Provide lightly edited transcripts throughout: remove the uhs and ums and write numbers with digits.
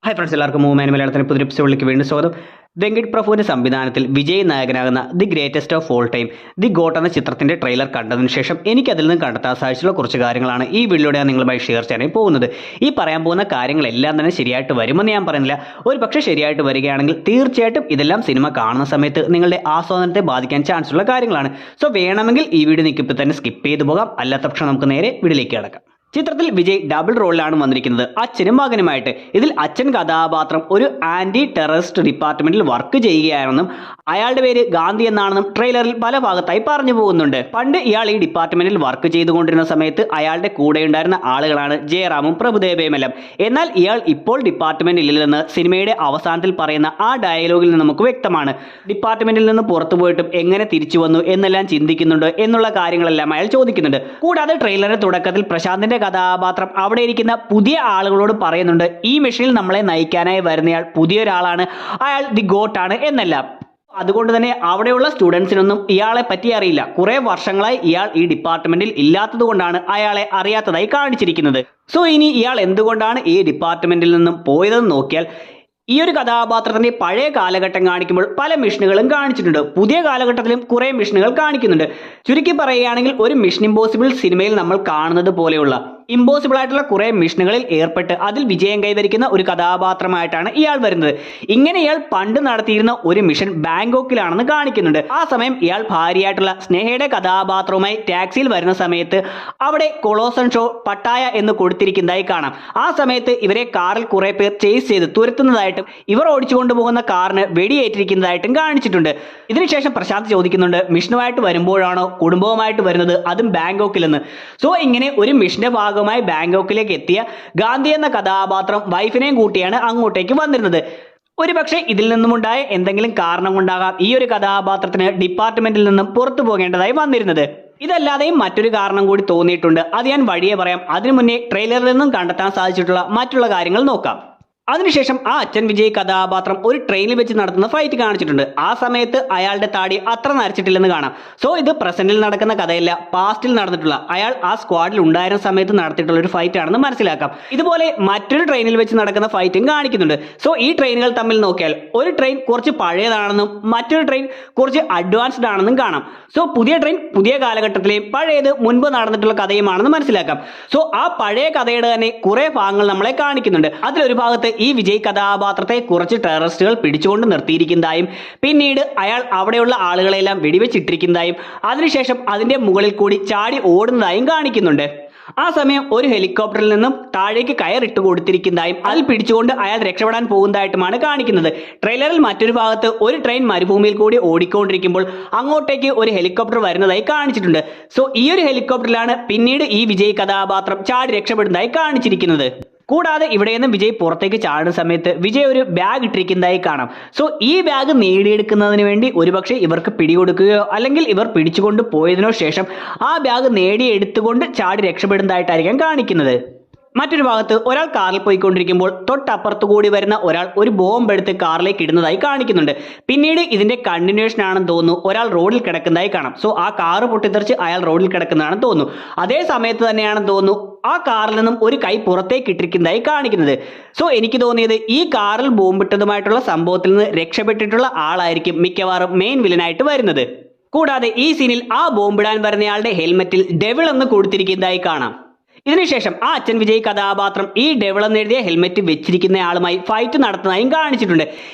Hi friends, എല്ലാവർക്കും മൂവ്മാൻ മലയാളത്തിന് പുതിയ എപ്പിസോഡിലേക്ക് വീണ്ടും സ്വാഗതം. വെങ്കിട്ട് പ്രഭുവിന്റെ സംവിധാനത്തിൽ വിജയ് നായകനാകുന്ന the greatest of all time the got എന്ന ചിത്രത്തിന്റെ ട്രെയിലർ കണ്ടതിന് ശേഷം എനിക്ക് അതിൽ നിന്ന് കണ്ടെത്താൻ സാധിച്ചുള്ള കുറച്ച് കാര്യങ്ങളാണ് ഈ വീഡിയോയുടെ ഞാൻ നിങ്ങളുമായി ഷെയർ ചെയ്യാനായി പോകുന്നത്. ഈ പറയാൻ പോകുന്ന കാര്യങ്ങളെല്ലാം തന്നെ ശരിയായിട്ട് വരുമെന്ന് ഞാൻ പറയുന്നില്ല. ഒരു പക്ഷേ ശരിയായിട്ട് വരികയാണെങ്കിൽ തീർച്ചയായിട്ടും ഇതെല്ലാം സിനിമ കാണുന്ന സമയത്ത് നിങ്ങളുടെ ആസ്വാദനത്തെ ബാധിക്കാൻ ചാൻസ് ഉള്ള കാര്യങ്ങളാണ്. സോ വേണമെങ്കിൽ ഈ വീഡിയോ നിങ്ങൾക്ക് തന്നെ സ്കിപ്പ് ചെയ്തു പോകാം. അല്ലാത്ത പക്ഷം നമുക്ക് നേരെ വീഡിയോയിലേക്ക് കിടക്കാം. ചിത്രത്തിൽ വിജയ് ഡബിൾ റോളിലാണ് വന്നിരിക്കുന്നത്, അച്ഛനും മകനുമായിട്ട്. ഇതിൽ അച്ഛൻ കഥാപാത്രം ഒരു ആന്റി ടെററിസ്റ്റ് ഡിപ്പാർട്ട്മെന്റിൽ വർക്ക് ചെയ്യുകയാണെന്നും അയാളുടെ പേര് ഗാന്ധി എന്നാണെന്നും ട്രെയിലറിൽ പല ഭാഗത്തായി പറഞ്ഞു പോകുന്നുണ്ട്. പണ്ട് ഇയാൾ ഈ ഡിപ്പാർട്ട്മെന്റിൽ വർക്ക് ചെയ്തുകൊണ്ടിരുന്ന സമയത്ത് അയാളുടെ കൂടെ ഉണ്ടായിരുന്ന ആളുകളാണ് ജയറാമും പ്രഭുദേവയും എല്ലാം. എന്നാൽ ഇയാൾ ഇപ്പോൾ ഡിപ്പാർട്ട്മെന്റിൽ ഇല്ലെന്ന് സിനിമയുടെ അവസാനത്തിൽ പറയുന്ന ആ ഡയലോഗിൽ നിന്ന് നമുക്ക് വ്യക്തമാണ്. ഡിപ്പാർട്ട്മെന്റിൽ നിന്ന് പുറത്തു പോയിട്ടും എങ്ങനെ തിരിച്ചു വന്നു എന്നെല്ലാം ചിന്തിക്കുന്നുണ്ട് എന്നുള്ള കാര്യങ്ങളെല്ലാം അയാൾ ചോദിക്കുന്നുണ്ട്. കൂടാതെ ട്രെയിലറിന്റെ തുടക്കത്തിൽ പ്രശാന്തിന്റെ കഥാപാത്രം അവിടെ ഇരിക്കുന്ന പുതിയ ആളുകളോട് പറയുന്നുണ്ട്, ഈ മിഷനിൽ നമ്മളെ നയിക്കാനായി വരുന്നയാൾ പുതിയൊരാളാണ്, അയാൾ ദി ഗോട്ടാണ് എന്നെല്ലാം. അതുകൊണ്ട് തന്നെ അവിടെയുള്ള സ്റ്റുഡൻസിനൊന്നും ഇയാളെ പറ്റി അറിയില്ല. കുറെ വർഷങ്ങളായി ഇയാൾ ഈ ഡിപ്പാർട്ട്മെന്റിൽ ഇല്ലാത്തത് കൊണ്ടാണ് അയാളെ അറിയാത്തതായി കാണിച്ചിരിക്കുന്നത്. സോ ഇനി ഇയാൾ എന്തുകൊണ്ടാണ് ഈ ഡിപ്പാർട്ട്മെന്റിൽ നിന്നും പോയതെന്ന് നോക്കിയാൽ ഈ ഒരു കഥാപാത്രത്തിന്റെ പഴയ കാലഘട്ടം കാണിക്കുമ്പോൾ പല മിഷനുകളും കാണിച്ചിട്ടുണ്ട്. പുതിയ കാലഘട്ടത്തിലും കുറെ മിഷനുകൾ കാണിക്കുന്നുണ്ട്. ചുരുക്കി പറയുകയാണെങ്കിൽ ഒരു മിഷൻ ഇമ്പോസിബിൾ സിനിമയിൽ നമ്മൾ കാണുന്നത് പോലെയുള്ള ഇമ്പോസിബിൾ ആയിട്ടുള്ള കുറെ മിഷനുകളിൽ ഏർപ്പെട്ട് അതിൽ വിജയം കൈവരിക്കുന്ന ഒരു കഥാപാത്രമായിട്ടാണ് ഇയാൾ വരുന്നത്. ഇങ്ങനെ ഇയാൾ പണ്ട് നടത്തിയിരുന്ന ഒരു മിഷൻ ബാങ്കോക്കിലാണെന്ന് കാണിക്കുന്നുണ്ട്. ആ സമയം ഇയാൾ ഭാര്യയായിട്ടുള്ള സ്നേഹയുടെ കഥാപാത്രവുമായി ടാക്സിയിൽ വരുന്ന സമയത്ത് അവിടെ കൊളോസൺ ഷോ പട്ടായ എന്ന് കൊടുത്തിരിക്കുന്നതായി കാണാം. ആ സമയത്ത് ഇവരെ കാറിൽ കുറെ പേർ ചേസ് ചെയ്ത് തുരത്തുന്നതായിട്ടും ഇവർ ഓടിച്ചുകൊണ്ടു പോകുന്ന കാറിന് വെടിയേറ്റിരിക്കുന്നതായിട്ടും കാണിച്ചിട്ടുണ്ട്. ഇതിനുശേഷം പ്രശാന്ത് ചോദിക്കുന്നുണ്ട്, മിഷനുമായിട്ട് വരുമ്പോഴാണോ കുടുംബവുമായിട്ട് വരുന്നത്, അതും ബാങ്കോക്കിലെന്ന്. സോ ഇങ്ങനെ ഒരു മിഷന്റെ ഭാഗമായി ബാങ്കോക്കിലേക്ക് എത്തിയ ഗാന്ധി എന്ന കഥാപാത്രം വൈഫിനെയും കൂട്ടിയാണ് അങ്ങോട്ടേക്ക് വന്നിരുന്നത്. ഒരുപക്ഷെ ഇതിൽ നിന്നുമുണ്ടായ എന്തെങ്കിലും കാരണം കൊണ്ടാകാം ഈ ഒരു കഥാപാത്രത്തിന് ഡിപ്പാർട്ട്മെന്റിൽ നിന്നും പുറത്തു പോകേണ്ടതായി വന്നിരുന്നത്. ഇതല്ലാതെയും മറ്റൊരു കാരണം കൂടി തോന്നിയിട്ടുണ്ട്. അത് ഞാൻ വഴിയെ പറയാം. അതിനു മുന്നേ ട്രെയിലറിൽ നിന്നും കണ്ടെത്താൻ സാധിച്ചിട്ടുള്ള മറ്റുള്ള കാര്യങ്ങൾ നോക്കാം. അതിനുശേഷം ആ അച്ഛൻ വിജയ് കഥാപാത്രം ഒരു ട്രെയിനിൽ വെച്ച് നടത്തുന്ന ഫൈറ്റ് കാണിച്ചിട്ടുണ്ട്. ആ സമയത്ത് അയാളുടെ താടി അത്ര നരച്ചിട്ടില്ലെന്ന് കാണാം. സോ ഇത് പ്രസന്റിൽ നടക്കുന്ന കഥയല്ല, പാസ്റ്റിൽ നടന്നിട്ടുള്ള അയാൾ ആ സ്ക്വാഡിൽ ഉണ്ടായിരുന്ന സമയത്ത് നടത്തിയിട്ടുള്ള ഒരു ഫൈറ്റ് ആണെന്ന് മനസ്സിലാക്കാം. ഇതുപോലെ മറ്റൊരു ട്രെയിനിൽ വെച്ച് നടക്കുന്ന ഫൈറ്റും കാണിക്കുന്നുണ്ട്. സോ ഈ ട്രെയിനുകൾ തമ്മിൽ നോക്കിയാൽ ഒരു ട്രെയിൻ കുറച്ച് പഴയതാണെന്നും മറ്റൊരു ട്രെയിൻ കുറച്ച് അഡ്വാൻസ്ഡ് ആണെന്നും കാണാം. സോ പുതിയ ട്രെയിൻ പുതിയ കാലഘട്ടത്തിലെയും പഴയത് മുൻപ് നടന്നിട്ടുള്ള കഥയുമാണെന്ന് മനസ്സിലാക്കാം. സോ ആ പഴയ കഥയുടെ തന്നെ കുറെ ഭാഗങ്ങൾ നമ്മളെ കാണിക്കുന്നുണ്ട്. അതിലൊരു ഭാഗത്ത് ഈ വിജയ് കഥാപാത്രത്തെ കുറച്ച് ടെററിസ്റ്റുകൾ പിടിച്ചുകൊണ്ട് നിർത്തിയിരിക്കുന്നതായും പിന്നീട് അയാൾ അവിടെയുള്ള ആളുകളെല്ലാം വെടിവെച്ചിട്ടിരിക്കുന്നതായും അതിനുശേഷം അതിന്റെ മുകളിൽ കൂടി ചാടി ഓടുന്നതായും കാണിക്കുന്നുണ്ട്. ആ സമയം ഒരു ഹെലികോപ്റ്ററിൽ നിന്നും താഴേക്ക് കയറിട്ട് കൊടുത്തിരിക്കുന്നതായും അതിൽ പിടിച്ചുകൊണ്ട് അയാൾ രക്ഷപ്പെടാൻ പോകുന്നതായിട്ടുമാണ് കാണിക്കുന്നത്. ട്രെയിലറിൽ മറ്റൊരു ഭാഗത്ത് ഒരു ട്രെയിൻ മരുഭൂമിയിൽ കൂടി ഓടിക്കൊണ്ടിരിക്കുമ്പോൾ അങ്ങോട്ടേക്ക് ഒരു ഹെലികോപ്റ്റർ വരുന്നതായി കാണിച്ചിട്ടുണ്ട്. സോ ഈ ഒരു ഹെലികോപ്റ്ററിലാണ് പിന്നീട് ഈ വിജയ് കഥാപാത്രം ചാടി രക്ഷപ്പെടുന്നതായി കാണിച്ചിരിക്കുന്നത്. കൂടാതെ ഇവിടെ നിന്ന് വിജയ് പുറത്തേക്ക് ചാടുന്ന സമയത്ത് വിജയ് ഒരു ബാഗ് ഇട്ടിരിക്കുന്നതായി കാണാം. സോ ഈ ബാഗ് നേടിയെടുക്കുന്നതിന് വേണ്ടി ഒരുപക്ഷെ ഇവർക്ക് പിടികൊടുക്കുകയോ അല്ലെങ്കിൽ ഇവർ പിടിച്ചുകൊണ്ട് പോയതിനോ ശേഷം ആ ബാഗ് നേടിയെടുത്തുകൊണ്ട് ചാടി രക്ഷപ്പെടുന്നതായിട്ടായിരിക്കാം കാണിക്കുന്നത്. മറ്റൊരു ഭാഗത്ത് ഒരാൾ കാറിൽ പോയിക്കൊണ്ടിരിക്കുമ്പോൾ തൊട്ടപ്പുറത്തു കൂടി വരുന്ന ഒരാൾ ഒരു ബോംബ് എടുത്ത് കാറിലേക്ക് ഇടുന്നതായി കാണിക്കുന്നുണ്ട്. പിന്നീട് ഇതിന്റെ കണ്ടിന്യൂഷൻ ആണെന്ന് തോന്നുന്നു, ഒരാൾ റോഡിൽ കിടക്കുന്നതായി കാണാം. സോ ആ കാറ് പൊട്ടിത്തെറിച്ച് അയാൾ റോഡിൽ കിടക്കുന്നതാണെന്ന് തോന്നുന്നു. അതേ സമയത്ത് തന്നെയാണെന്ന് തോന്നുന്നു ആ കാറിൽ നിന്നും ഒരു കൈ പുറത്തേക്ക് ഇട്ടിരിക്കുന്നതായി കാണിക്കുന്നത്. സോ എനിക്ക് തോന്നിയത് ഈ കാറിൽ ബോംബിട്ടതുമായിട്ടുള്ള സംഭവത്തിൽ നിന്ന് രക്ഷപ്പെട്ടിട്ടുള്ള ആളായിരിക്കും മിക്കവാറും മെയിൻ വില്ലനായിട്ട് വരുന്നത്. കൂടാതെ ഈ സീനിൽ ആ ബോംബിടാൻ വരുന്നയാളുടെ ഹെൽമെറ്റിൽ ഡെവിൾ എന്ന് കൊടുത്തിരിക്കുന്നതായി കാണാം. ഇതിനുശേഷം ആ അച്ഛൻ വിജയ് കഥാപാത്രം ഈ ഡെവിൾ എന്നെഴുതിയ ഹെൽമെറ്റ് വെച്ചിരിക്കുന്ന ആളുമായി ഫൈറ്റ് നടത്തുന്നതായും കാണിച്ചിട്ടുണ്ട്.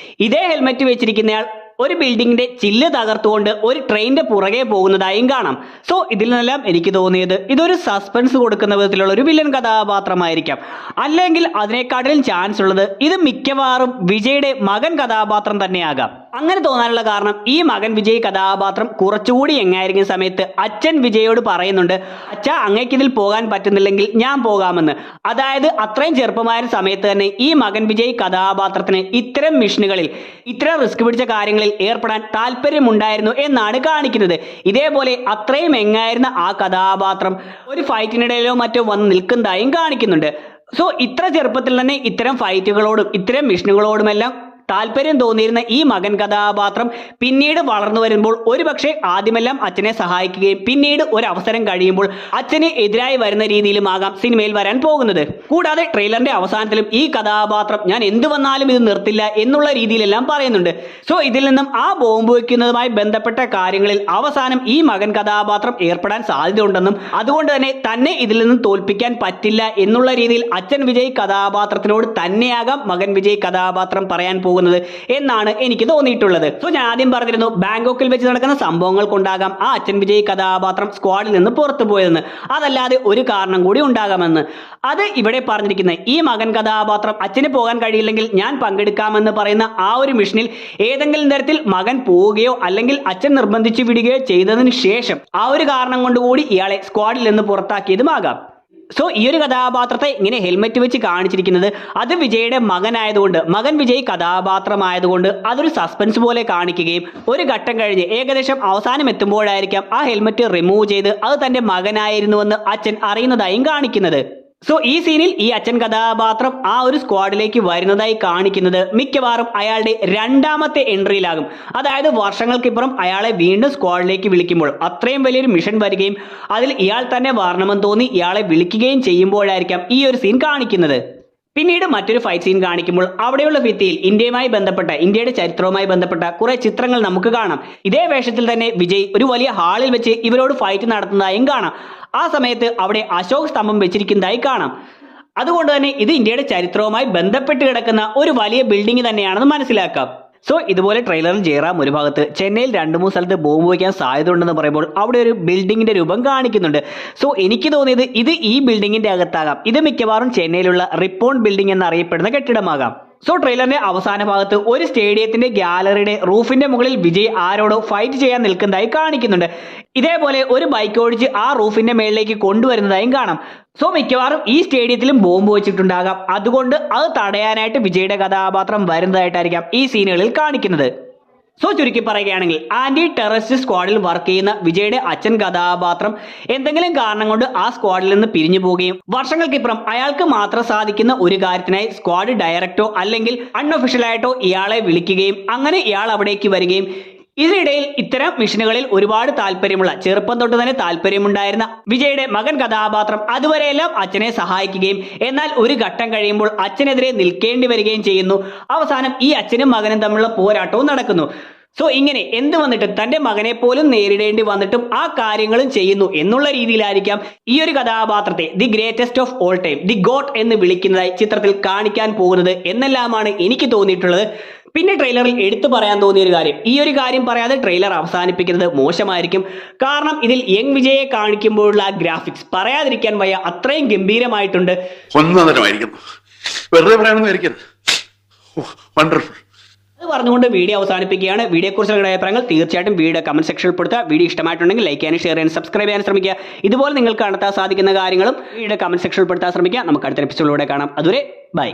ഇതേ ഹെൽമെറ്റ് വെച്ചിരിക്കുന്നയാൾ ഒരു ബിൽഡിങ്ങിന്റെ ചില്ല് തകർത്തുകൊണ്ട് ഒരു ട്രെയിനിന്റെ പുറകെ പോകുന്നതായും കാണാം. സോ ഇതിൽ നിന്നെല്ലാം എനിക്ക് തോന്നിയത് ഇതൊരു സസ്പെൻസ് കൊടുക്കുന്ന വിധത്തിലുള്ള ഒരു വില്ലൻ കഥാപാത്രമായിരിക്കാം. അല്ലെങ്കിൽ അതിനേക്കാട്ടിലും ചാൻസ് ഉള്ളത് ഇത് മിക്കവാറും വിജയുടെ മകൻ കഥാപാത്രം തന്നെയാകാം. അങ്ങനെ തോന്നാനുള്ള കാരണം ഈ മകൻ വിജയ് കഥാപാത്രം കുറച്ചുകൂടി എങ്ങായിരിക്കുന്ന സമയത്ത് അച്ഛൻ വിജയോട് പറയുന്നുണ്ട്, അച്ഛാ അങ്ങേക്ക് ഇതിൽ പോകാൻ പറ്റുന്നില്ലെങ്കിൽ ഞാൻ പോകാമെന്ന്. അതായത് അത്രയും ചെറുപ്പമായ സമയത്ത് തന്നെ ഈ മകൻ വിജയ് കഥാപാത്രത്തിന് ഇത്തരം മിഷനുകളിൽ ഇത്തരം റിസ്ക് പിടിച്ച കാര്യങ്ങളിൽ ഏർപ്പെടാൻ താല്പര്യമുണ്ടായിരുന്നു എന്നാണ് കാണിക്കുന്നത്. ഇതേപോലെ അത്രയും എങ്ങായിരുന്ന ആ കഥാപാത്രം ഒരു ഫൈറ്റിനിടയിലോ മറ്റോ വന്ന് നിൽക്കുന്നതായും കാണിക്കുന്നുണ്ട്. സോ ഇത്ര ചെറുപ്പത്തിൽ തന്നെ ഇത്തരം ഫൈറ്റുകളോടും ഇത്തരം മിഷനുകളോടുമെല്ലാം താല്പര്യം തോന്നിയിരുന്ന ഈ മകൻ കഥാപാത്രം പിന്നീട് വളർന്നു വരുമ്പോൾ ഒരുപക്ഷെ ആദ്യമെല്ലാം അച്ഛനെ സഹായിക്കുകയും പിന്നീട് ഒരു അവസരം കഴിയുമ്പോൾ അച്ഛന് എതിരായി വരുന്ന രീതിയിലുമാകാം സിനിമയിൽ വരാൻ പോകുന്നത്. കൂടാതെ ട്രെയിലറിന്റെ അവസാനത്തിലും ഈ കഥാപാത്രം ഞാൻ എന്ത് വന്നാലും ഇത് നിർത്തില്ല എന്നുള്ള രീതിയിലെല്ലാം പറയുന്നുണ്ട്. സോ ഇതിൽ നിന്നും ആ ബോംബ് വയ്ക്കുന്നതുമായി ബന്ധപ്പെട്ട കാര്യങ്ങളിൽ അവസാനം ഈ മകൻ കഥാപാത്രം ഏർപ്പെടാൻ സാധ്യതയുണ്ടെന്നും അതുകൊണ്ട് തന്നെ ഇതിൽ നിന്നും തോൽപ്പിക്കാൻ പറ്റില്ല എന്നുള്ള രീതിയിൽ അച്ഛൻ വിജയ് കഥാപാത്രത്തിനോട് തന്നെയാകാം മകൻ വിജയ് കഥാപാത്രം പറയാൻ പോകുന്നത് എന്നാണ് എനിക്ക് തോന്നിയിട്ടുള്ളത്. സോ ഞാൻ ആദ്യം പറഞ്ഞിരുന്നു ബാങ്കോക്കിൽ വെച്ച് നടക്കുന്ന സംഭവങ്ങൾ കൊണ്ടാകാം ആ അച്ഛൻ വിജയ് കഥാപാത്രം സ്ക്വാഡിൽ നിന്ന് പുറത്തു പോയതെന്ന്. അതല്ലാതെ ഒരു കാരണം കൂടി ഉണ്ടാകാമെന്ന്. അത് ഇവിടെ പറഞ്ഞിരിക്കുന്നത് ഈ മകൻ കഥാപാത്രം അച്ഛന് പോകാൻ കഴിയില്ലെങ്കിൽ ഞാൻ പങ്കെടുക്കാമെന്ന് പറയുന്ന ആ ഒരു മിഷനിൽ ഏതെങ്കിലും തരത്തിൽ മകൻ പോവുകയോ അല്ലെങ്കിൽ അച്ഛൻ നിർബന്ധിച്ചു വിടുകയോ ചെയ്തതിനു ശേഷം ആ ഒരു കാരണം കൊണ്ടുകൂടി ഇയാളെ സ്ക്വാഡിൽ നിന്ന് പുറത്താക്കിയതുമാകാം. സോ ഈ ഒരു കഥാപാത്രത്തെ ഇങ്ങനെ ഹെൽമെറ്റ് വെച്ച് കാണിച്ചിരിക്കുന്നത് അത് വിജയുടെ മകനായതുകൊണ്ട്, മകൻ വിജയ് കഥാപാത്രമായതുകൊണ്ട് അതൊരു സസ്പെൻസ് പോലെ കാണിക്കുകയും ഒരു ഘട്ടം കഴിഞ്ഞ് ഏകദേശം അവസാനം എത്തുമ്പോഴായിരിക്കാം ആ ഹെൽമെറ്റ് റിമൂവ് ചെയ്ത് അത് തന്റെ മകനായിരുന്നുവെന്ന് അച്ഛൻ അറിയുന്നതായും കാണിക്കുന്നത്. സോ ഈ സീനിൽ ഈ അച്ഛൻ കഥാപാത്രം ആ ഒരു സ്ക്വാഡിലേക്ക് വരുന്നതായി കാണിക്കുന്നത് മിക്കവാറും അയാളുടെ രണ്ടാമത്തെ എൻട്രിയിലാകും. അതായത് വർഷങ്ങൾക്കിപ്പുറം അയാളെ വീണ്ടും സ്ക്വാഡിലേക്ക് വിളിക്കുമ്പോൾ അത്രയും വലിയൊരു മിഷൻ വരികയും അതിൽ ഇയാൾ തന്നെ വരണമെന്ന് തോന്നി ഇയാളെ വിളിക്കുകയും ചെയ്യുമ്പോഴായിരിക്കാം ഈ ഒരു സീൻ കാണിക്കുന്നത്. പിന്നീട് മറ്റൊരു ഫൈറ്റ് സീൻ കാണിക്കുമ്പോൾ അവിടെയുള്ള ഭിത്തിയിൽ ഇന്ത്യയുടെ ചരിത്രവുമായി ബന്ധപ്പെട്ട കുറെ ചിത്രങ്ങൾ നമുക്ക് കാണാം. ഇതേ വേഷത്തിൽ തന്നെ വിജയ് ഒരു വലിയ ഹാളിൽ വെച്ച് ഇവരോട് ഫൈറ്റ് നടത്തുന്നതായും കാണാം. ആ സമയത്ത് അവിടെ അശോക് സ്തംഭം വെച്ചിരിക്കുന്നതായി കാണാം. അതുകൊണ്ട് തന്നെ ഇത് ഇന്ത്യയുടെ ചരിത്രവുമായി ബന്ധപ്പെട്ട് കിടക്കുന്ന ഒരു വലിയ ബിൽഡിംഗ് തന്നെയാണെന്ന് മനസ്സിലാക്കാം. സോ ഇതുപോലെ ട്രെയിലറിൽ ജയറാം ഒരു ഭാഗത്ത് ചെന്നൈയിൽ 2-3 സ്ഥലത്ത് ബോംബ് വയ്ക്കാൻ സാധ്യത ഉണ്ടെന്ന് പറയുമ്പോൾ അവിടെ ഒരു ബിൽഡിങ്ങിന്റെ രൂപം കാണിക്കുന്നുണ്ട്. സോ എനിക്ക് തോന്നിയത് ഇത് ഈ ബിൽഡിങ്ങിന്റെ അകത്താകാം. ഇത് മിക്കവാറും ചെന്നൈയിലുള്ള റിപ്പോൺ ബിൽഡിംഗ് എന്നറിയപ്പെടുന്ന കെട്ടിടമാകാം. സോ ട്രെയിലറിന്റെ അവസാന ഭാഗത്ത് ഒരു സ്റ്റേഡിയത്തിന്റെ ഗ്യാലറിയുടെ റൂഫിന്റെ മുകളിൽ വിജയ് ആരോടോ ഫൈറ്റ് ചെയ്യാൻ നിൽക്കുന്നതായി കാണിക്കുന്നുണ്ട്. ഇതേപോലെ ഒരു ബൈക്ക് ഓടിച്ച് ആ റൂഫിന്റെ മേളിലേക്ക് കൊണ്ടുവരുന്നതായും കാണാം. സോ മിക്കവാറും ഈ സ്റ്റേഡിയത്തിലും ബോംബ് വെച്ചിട്ടുണ്ടാകാം. അതുകൊണ്ട് അത് തടയാനായിട്ട് വിജയുടെ കഥാപാത്രം വരുന്നതായിട്ടായിരിക്കാം ഈ സീനുകളിൽ കാണിക്കുന്നത്. സോ ചുരുക്കി പറയുകയാണെങ്കിൽ ആന്റി ടെററിസ്റ്റ് സ്ക്വാഡിൽ വർക്ക് ചെയ്യുന്ന വിജയുടെ അച്ഛൻ കഥാപാത്രം എന്തെങ്കിലും കാരണം കൊണ്ട് ആ സ്ക്വാഡിൽ നിന്ന് പിരിഞ്ഞു പോവുകയും വർഷങ്ങൾക്കിപ്പുറം അയാൾക്ക് മാത്രം സാധിക്കുന്ന ഒരു കാര്യത്തിനായി സ്ക്വാഡ് ഡയറക്ടോ അല്ലെങ്കിൽ അൺഒഫീഷ്യലായിട്ടോ ഇയാളെ വിളിക്കുകയും അങ്ങനെ ഇയാൾ അവിടേക്ക് വരികയും ഇതിനിടയിൽ ഇത്തരം മിഷനുകളിൽ ഒരുപാട് താല്പര്യമുള്ള, ചെറുപ്പം തൊട്ട് തന്നെ താല്പര്യമുണ്ടായിരുന്ന വിജയുടെ മകൻ കഥാപാത്രം അതുവരെയെല്ലാം അച്ഛനെ സഹായിക്കുകയും എന്നാൽ ഒരു ഘട്ടം കഴിയുമ്പോൾ അച്ഛനെതിരെ നിൽക്കേണ്ടി വരികയും ചെയ്യുന്നു. അവസാനം ഈ അച്ഛനും മകനും തമ്മിലുള്ള പോരാട്ടവും നടക്കുന്നു. സോ ഇങ്ങനെ എന്ത് വന്നിട്ടും തന്റെ മകനെ പോലും നേരിടേണ്ടി വന്നിട്ടും ആ കാര്യങ്ങളും ചെയ്യുന്നു എന്നുള്ള രീതിയിലായിരിക്കാം ഈ ഒരു കഥാപാത്രത്തെ the greatest of all time, the got എന്ന് വിളിക്കുന്നതായി ചിത്രത്തിൽ കാണിക്കാൻ പോകുന്നത് എന്നെല്ലാമാണ് എനിക്ക് തോന്നിയിട്ടുള്ളത്. പിന്നെ ട്രെയിലറിൽ എടുത്തു പറയാൻ തോന്നിയ ഒരു കാര്യം, ഈ ഒരു കാര്യം പറയാതെ ട്രെയിലർ അവസാനിപ്പിക്കുന്നത് മോശമായിരിക്കും. കാരണം ഇതിൽ യങ് വിജയെ കാണിക്കുമ്പോഴുള്ള ആ ഗ്രാഫിക്സ് പറയാതിരിക്കാൻ വയ്യ, അത്രയും ഗംഭീരമായിട്ടുണ്ട്. അത് പറഞ്ഞുകൊണ്ട് വീഡിയോ അവസാനിപ്പിക്കുകയാണ്. വീഡിയോയെക്കുറിച്ച് നിങ്ങളുടെ അഭിപ്രായങ്ങൾ തീർച്ചയായിട്ടും വീഡിയോ കമന്റ് സെക്ഷനിൽ പെടുത്തുക. വീഡിയോ ഇഷ്ടമായിട്ടുണ്ടെങ്കിൽ ലൈക്ക് ചെയ്യാനും ഷെയർ ചെയ്യാനും സബ്സ്ക്രൈബ് ചെയ്യാനും ശ്രമിക്കുക. ഇതുപോലെ നിങ്ങൾക്ക് കണ്ടെത്താൻ സാധിക്കുന്ന കാര്യങ്ങളും വീഡിയോ കമന്റ് സെക്ഷനിൽ പെടുത്താൻ ശ്രമിക്കുക. നമുക്ക് അടുത്ത എപ്പിസോഡിലൂടെ കാണാം. അതുവരെ ബൈ.